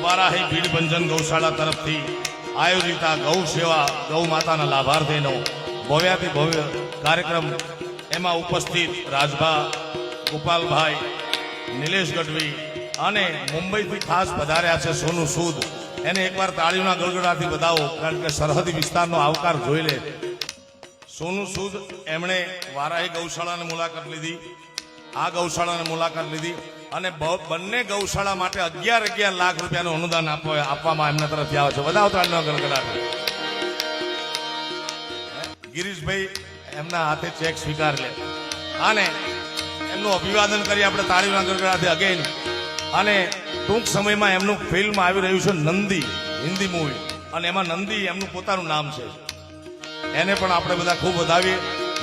વારાહી ભીડ ભંજન ગૌશાળા તરફથી આયોજિત આ ગૌ સેવા ગૌ માતાના લાભાર્થીનો ભવ્યાતિ ભવ્ય કાર્યક્રમ એમાં ઉપસ્થિત રાજભા ગોપાલભાઈ નિલેશ ગઢવી અને મુંબઈથી ખાસ પધાર્યા છે સોનુ સૂદ એને એકવાર તાળીઓના ગળગડાથી બધાવો કારણ કે સરહદી વિસ્તારનો આવકાર જોઈ લે. સોનુ સૂદ એમણે વારાહી ગૌશાળાની મુલાકાત લીધી, આ ગૌશાળાની મુલાકાત લીધી અને બંને ગૌશાળા માટે 11 લાખ રૂપિયાનું અનુદાન આપવામાં એમના તરફથી આવે છે. બધાઓ તાળીઓના ગળગડાથી. ગિરીશભાઈ એમના હાથે ચેક સ્વીકાર લે અને એમનું અભિવાદન કરી આપણે તાળીઓના ગળગડાથી અગેન. અને ટૂંક સમયમાં એમનું ફિલ્મ આવી રહ્યું છે નંદી, હિન્દી મૂવી, અને એમાં નંદી એમનું પોતાનું નામ છે. એને પણ આપણે બધા ખૂબ વધાવીએ.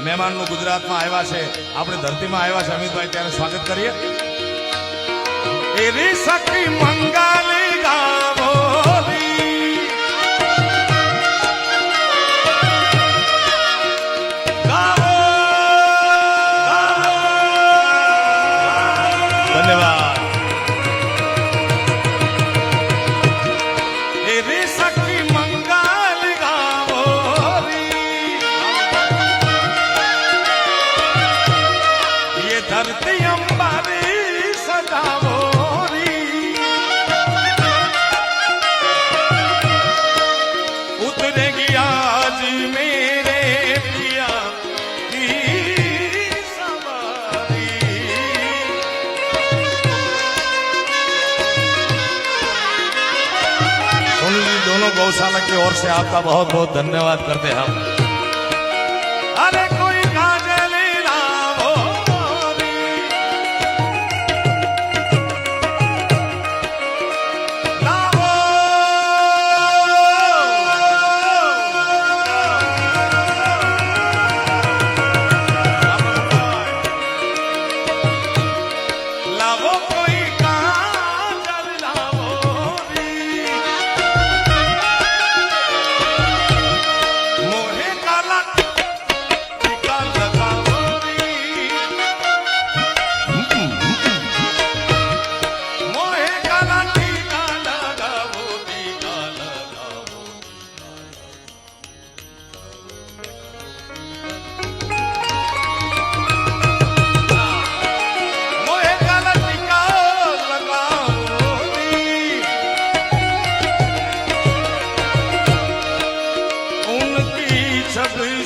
મહેમાનનું ગુજરાતમાં આવ્યા છે, આપણે ધરતીમાં આવ્યા છે. અમિતભાઈ ત્યારે સ્વાગત કરીએ. એરી સખી મંગાલી ગાવોલી ગાવો. ધન્યવાદ. धरती अंबारी सजावोरी उतरेगी आज मेरे पिया की सवारी. सुनील दोनों गौशाला की ओर से आपका बहुत बहुत धन्यवाद करते हैं हम. अरे कोई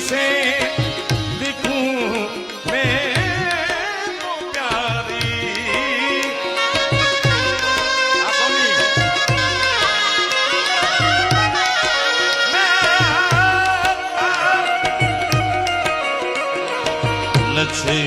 से दिखूं मैं तो प्यारी. लक्ष्मी